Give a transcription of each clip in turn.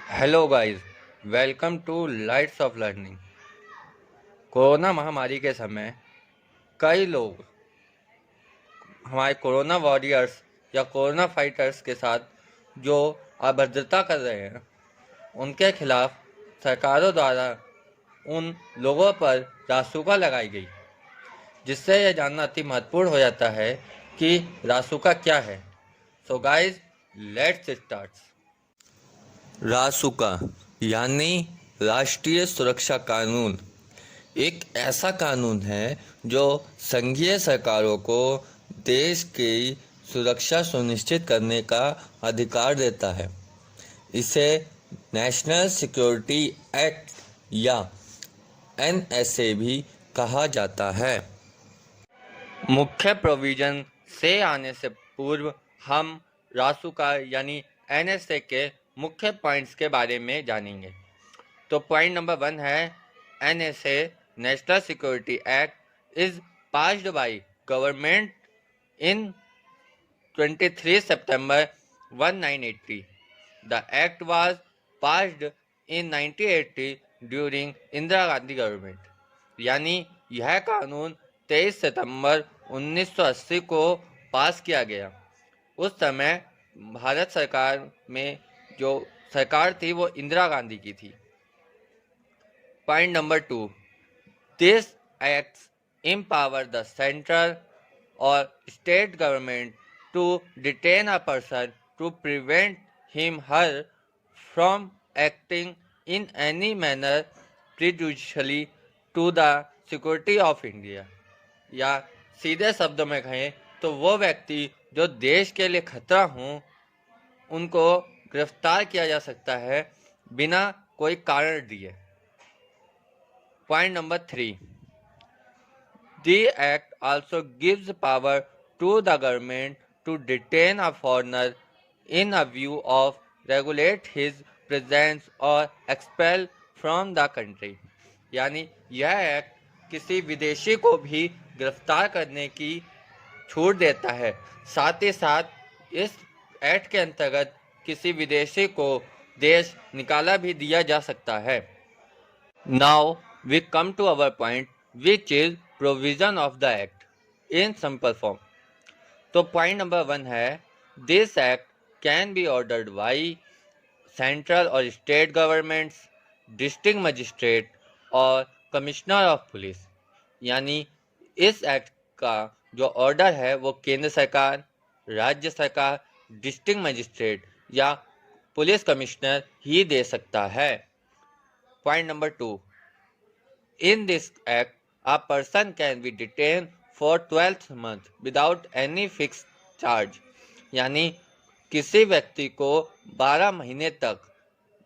Hello guys, welcome to lights off learning. Corona महामारी के समय कई लोग हमारे कोरोना वॉरियर्स या कोरोना फाइटर्स के साथ जो अभद्रता कर रहे हैं उनके खिलाफ सरकारों द्वारा उन लोगों पर रासुका लगाई गई, जिससे यह जानना अति महत्वपूर्ण हो जाता है कि रासुका क्या है। So guys, let's start. रासुका यानी राष्ट्रीय सुरक्षा कानून एक ऐसा कानून है जो संघीय सरकारों को देश की सुरक्षा सुनिश्चित करने का अधिकार देता है। इसे नेशनल सिक्योरिटी एक्ट या एनएसए भी कहा जाता है। मुख्य प्रोविजन से आने से पूर्व हम रासुका यानी एनएसए के मुख्य पॉइंट्स के बारे में जानेंगे। तो पॉइंट नंबर 1 है NSA national security act is passed by government in 23 September 1980. The act was passed in 1980 during Indira Gandhi government. यानी यह कानून 23 सितंबर 1980 को पास किया गया। उस समय भारत सरकार में जो सरकार थी वो इंदिरा गांधी की थी। Point number 2. This acts empower the central or state government to detain a person to prevent him/her from acting in any manner prejudicially to the security of India. या सीधे शब्दों में कहें तो वो व्यक्ति जो देश के लिए खतरा हों उनको गिरफ्तार किया जा सकता है बिना कोई कारण दिए। Point number 3. The act also gives power to the government to detain a foreigner in a view of regulate his presence or expel from the country. यानी यह एक्ट किसी विदेशी को भी गिरफ्तार करने की छूट देता है। साथ ही साथ इस एक्ट के अंतर्गत किसी विदेशी को देश निकाला भी दिया जा सकता है। Now we come to our point, which is provision of the act in simple form. तो पॉइंट नंबर 1 है this act can be ordered by central और स्टेट गवर्नमेंट्स, डिस्ट्रिक्ट मजिस्ट्रेट और कमिश्नर ऑफ पुलिस। यानी इस act का जो order है वो केंद्र सरकार, राज्य सरकार, डिस्ट्रिक्ट मजिस्ट्रेट या पुलिस कमिश्नर ही दे सकता है। Point number 2. In this act, a person can be detained for 12 months without any fixed charge. यानी किसी व्यक्ति को 12 महीने तक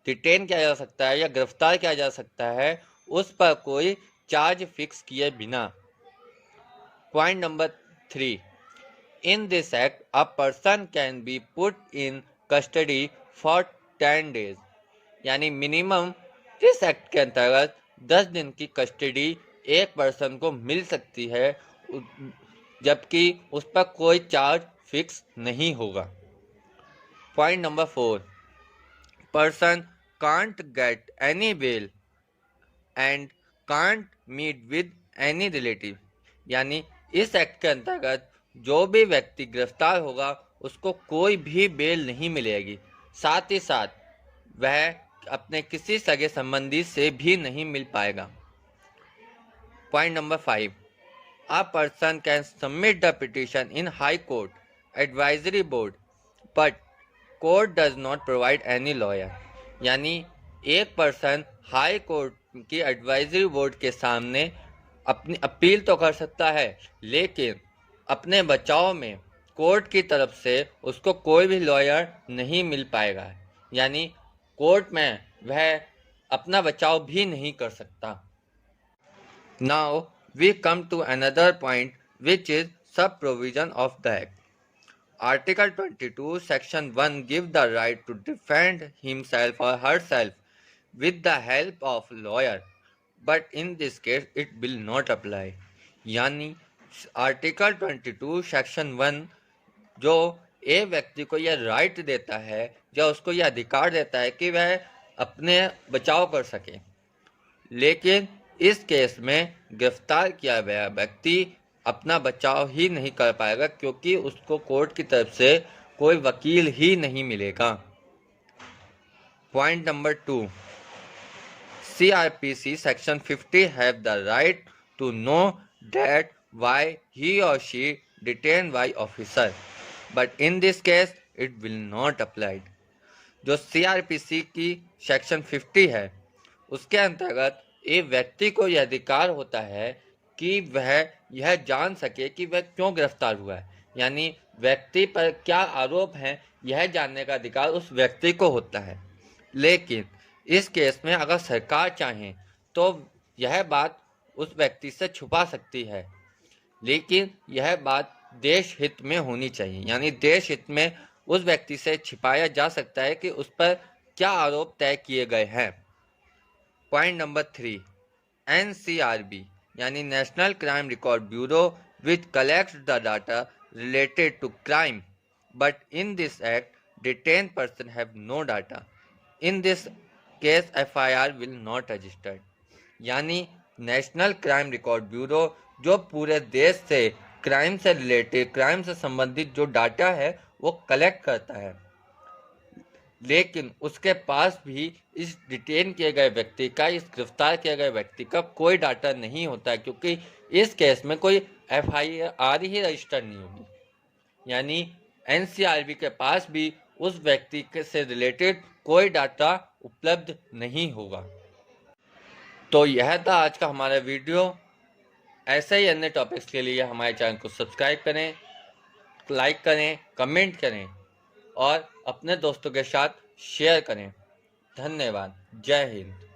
डिटेन किया जा सकता है या गिरफ्तार किया जा सकता है उस पर कोई चार्ज फिक्स किए बिना। Point number 3. In this act, a person can be put in custody for 10 days. यानी मिनिमम इस एक्ट के अंतर्गत 10 दिन की कस्टडी एक पर्सन को मिल सकती है, जबकि उस पर कोई चार्ज फिक्स नहीं होगा। Point number 4. Person can't get any bail and can't meet with any relative. यानी इस एक्ट के अंतर्गत जो भी व्यक्ति गिरफ्तार होगा उसको कोई भी बेल नहीं मिलेगी। साथ ही साथ वह अपने किसी सगे संबंधी से भी नहीं मिल पाएगा। Point number 5. A person can submit the petition in High Court Advisory Board, but court does not provide any lawyer. यानी एक पर्सन हाई कोर्ट की एडवाइजरी बोर्ड के सामने अपनी अपील तो कर सकता है, लेकिन अपने बचाव में कोर्ट की तरफ से उसको कोई भी लॉयर नहीं मिल पाएगा। यानी कोर्ट में वह अपना बचाव भी नहीं कर सकता। Now we come to another point, which is sub provision of the act. Article 22 section 1 gives the right to defend himself or herself with the help of lawyer, but in this case it will not apply. यानी article 22 section 1 जो एक व्यक्ति को यह right देता है या उसको यह अधिकार देता है कि वह अपने बचाव कर सके। लेकिन इस केस में गिरफ्तार किया गया व्यक्ति अपना बचाव ही नहीं कर पाएगा, क्योंकि उसको कोर्ट की तरफ से कोई वकील ही नहीं मिलेगा। Point number 2, CRPC section 50 have the right to know that why he or she detained by officer, but in this case it will not apply। जो CRPC की सेक्शन 50 है उसके अंतर्गत एक व्यक्ति को यह अधिकार होता है कि वह यह जान सके कि वह क्यों गिरफ्तार हुआ है, यानी व्यक्ति पर क्या आरोप हैं यह जानने का अधिकार उस व्यक्ति को होता है। लेकिन इस केस में अगर सरकार चाहे तो यह बात उस व्यक्ति से छुपा सकती है, लेकिन यह बात देश हित में होनी चाहिए, यानी देश हित में उस व्यक्ति से छिपाया जा सकता है कि उस पर क्या आरोप तय किए गए हैं। पॉइंट नंबर 3, NCRB यानी national crime record bureau which collects the data related to crime, but in this act detained person have no data, in this case FIR will not registered। यानी नेशनल क्राइम रिकॉर्ड ब्यूरो जो पूरे देश से crime से related, crime से संबंधित जो data है वो कलेक्ट करता है, लेकिन उसके पास भी इस डिटेन किए गए व्यक्ति का, इस गिरफ्तार किए गए व्यक्ति का कोई डाटा नहीं होता है, क्योंकि इस केस में कोई FIR ही रजिस्टर नहीं होगी। यानी NCRB के पास भी उस व्यक्ति से रिलेटेड कोई डाटा उपलब्ध नहीं होगा। तो यह था आज का हमारा वीडियो। ऐसे ही अन्य टॉपिक्स के लिए हमारे चैनल को सब्सक्राइब करें, लाइक करें, कमेंट करें और अपने दोस्तों के साथ शेयर करें। धन्यवाद। जय हिंद।